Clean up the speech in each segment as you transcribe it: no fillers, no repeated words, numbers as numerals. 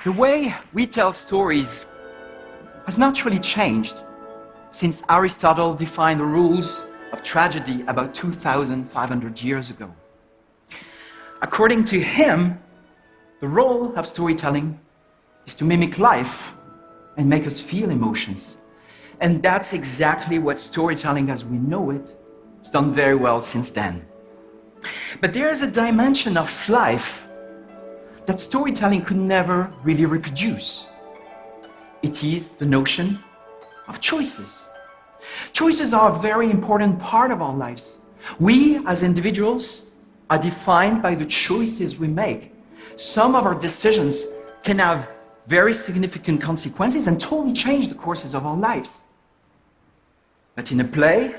The way we tell stories has naturally changed since Aristotle defined the rules of tragedy about 2,500 years ago. According to him, the role of storytelling is to mimic life and make us feel emotions. And that's exactly what storytelling as we know it has done very well since then. But there is a dimension of life that storytelling could never really reproduce. It is the notion of choices. Choices are a very important part of our lives. We, as individuals, are defined by the choices we make. Some of our decisions can have very significant consequences and totally change the courses of our lives. But in a play,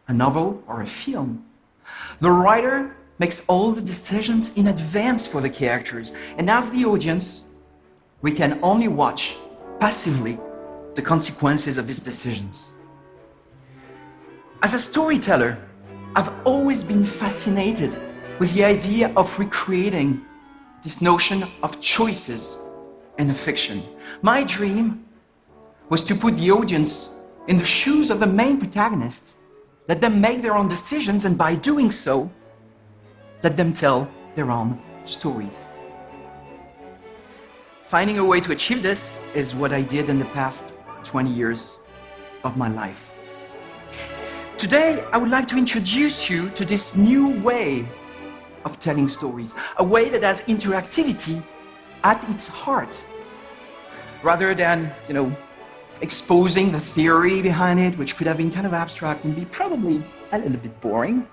a novel, or a film, the writer makes all the decisions in advance for the characters, and as the audience, we can only watch passively the consequences of his decisions. As a storyteller, I've always been fascinated with the idea of recreating this notion of choices in a fiction. My dream was to put the audience in the shoes of the main protagonists, let them make their own decisions, and by doing so, let them tell their own stories. Finding a way to achieve this is what I did in the past 20 years of my life. Today, I would like to introduce you to this new way of telling stories, a way that has interactivity at its heart. Rather than, exposing the theory behind it, which could have been kind of abstract and be probably a little bit boring,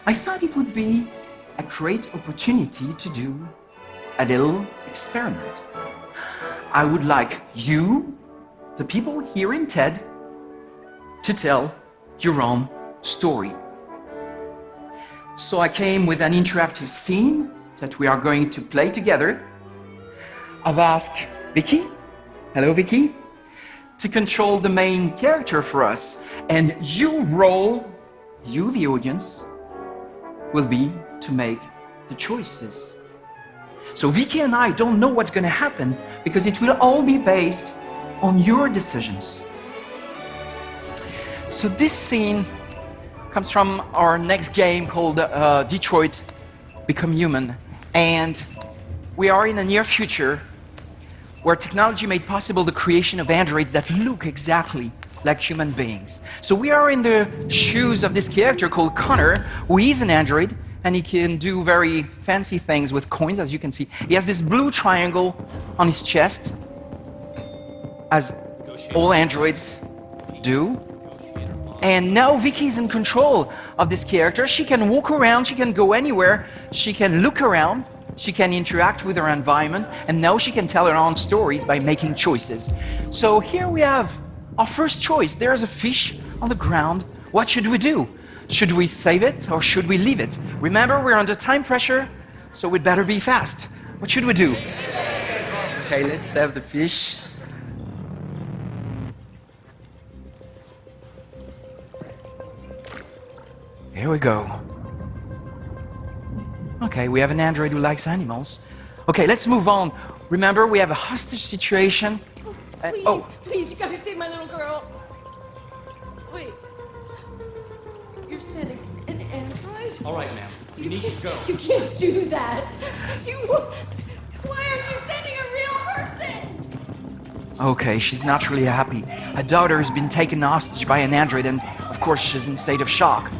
I thought it would be a great opportunity to do a little experiment. I would like you, the people here in TED, to tell your own story. So I came with an interactive scene that we are going to play together. I've asked Vicky, hello Vicky, to control the main character for us. And your role, you the audience, will be to make the choices. So Vicky and I don't know what's going to happen because it will all be based on your decisions. So this scene comes from our next game called Detroit Become Human. And we are in the near future where technology made possible the creation of androids that look exactly like human beings. So we are in the shoes of this character called Connor, who is an android, and he can do very fancy things with coins, as you can see. He has this blue triangle on his chest, as all androids do. And now Vicky's in control of this character. She can walk around, she can go anywhere, she can look around, she can interact with her environment, and now she can tell her own stories by making choices. So here we have our first choice. There's a fish on the ground. What should we do? Should we save it or should we leave it? Remember, we're under time pressure, so we'd better be fast. What should we do? Okay, let's save the fish. Here we go. Okay, we have an android who likes animals. Okay, let's move on. Remember, we have a hostage situation. Please, please, you gotta save my little girl. Wait. You're sending an android? All right, ma'am. You need to go. You can't do that. Why aren't you sending a real person? Okay, she's not really happy. Her daughter has been taken hostage by an android, and of course she's in a state of shock.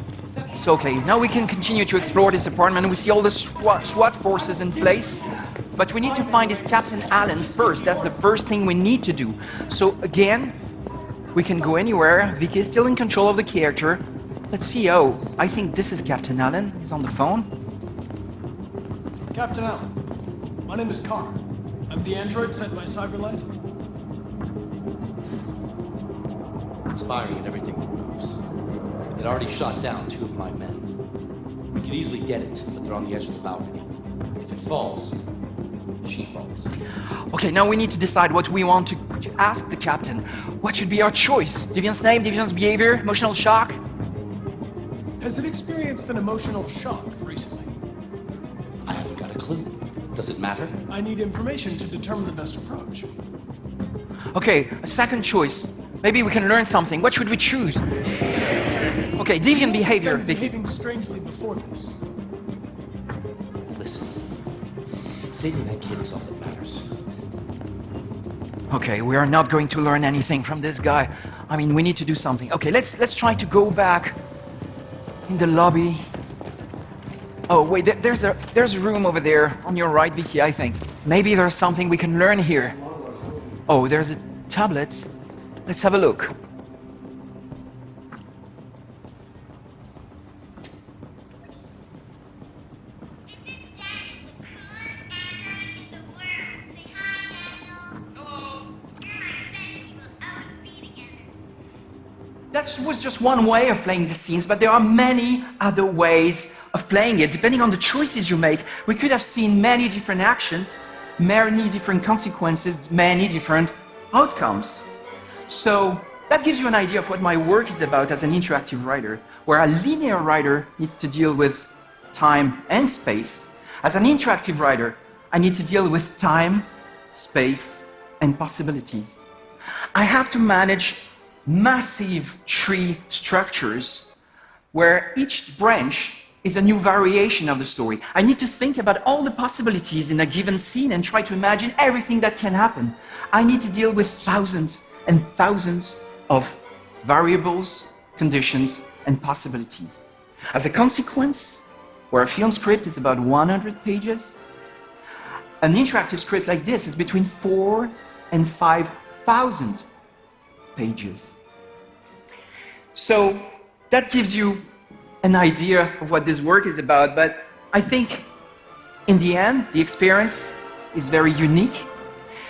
So, okay, now we can continue to explore this apartment. We see all the SWAT forces in place, but we need to find this Captain Allen first. That's the first thing we need to do. So again, we can go anywhere. Vicky is still in control of the character. Let's see. Oh, I think this is Captain Allen. He's on the phone. Captain Allen, my name is Connor. I'm the android sent by CyberLife. It's firing at everything that moves. It already shot down 2 of my men. We could easily get it, but they're on the edge of the balcony. If it falls, she falls. Okay, now we need to decide what we want to ask the captain. What should be our choice? Deviant's name, Deviant's behavior, emotional shock? Has it experienced an emotional shock recently? I haven't got a clue. Does it matter? I need information to determine the best approach. Okay, a second choice. Maybe we can learn something. What should we choose? Okay, deviant behavior. Been behaving strangely before this. Listen, saving that kid is all that matters. Okay, we are not going to learn anything from this guy. I mean, we need to do something. Okay, let's try to go back in the lobby. Oh, wait, there's a room over there on your right, Vicky, I think. Maybe there's something we can learn here. Oh, there's a tablet. Let's have a look. That was just one way of playing the scenes, but there are many other ways of playing it. Depending on the choices you make, we could have seen many different actions, many different consequences, many different outcomes. So that gives you an idea of what my work is about as an interactive writer, where a linear writer needs to deal with time and space. As an interactive writer, I need to deal with time, space, and possibilities. I have to manage massive tree structures where each branch is a new variation of the story. I need to think about all the possibilities in a given scene and try to imagine everything that can happen. I need to deal with thousands and thousands of variables, conditions, and possibilities. As a consequence, where a film script is about 100 pages, an interactive script like this is between 4,000 and 5,000 pages. So that gives you an idea of what this work is about, but I think in the end, the experience is very unique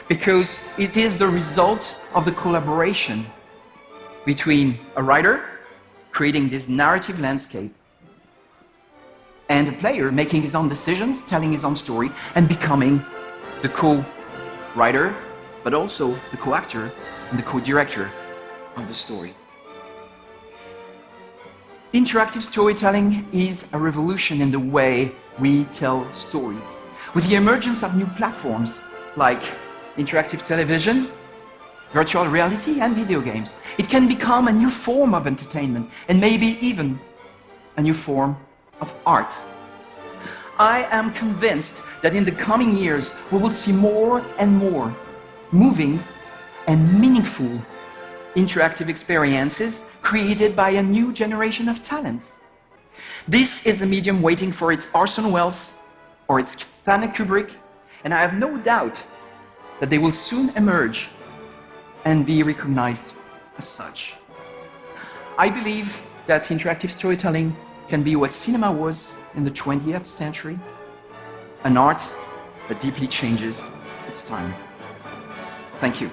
because it is the result of the collaboration between a writer creating this narrative landscape and a player making his own decisions, telling his own story, and becoming the co-writer, but also the co-actor and the co-director of the story. Interactive storytelling is a revolution in the way we tell stories. With the emergence of new platforms like interactive television, virtual reality, and video games, it can become a new form of entertainment and maybe even a new form of art. I am convinced that in the coming years we will see more and more moving and meaningful interactive experiences created by a new generation of talents. This is a medium waiting for its Orson Welles or its Stanley Kubrick, and I have no doubt that they will soon emerge and be recognized as such. I believe that interactive storytelling can be what cinema was in the 20th century, an art that deeply changes its time. Thank you.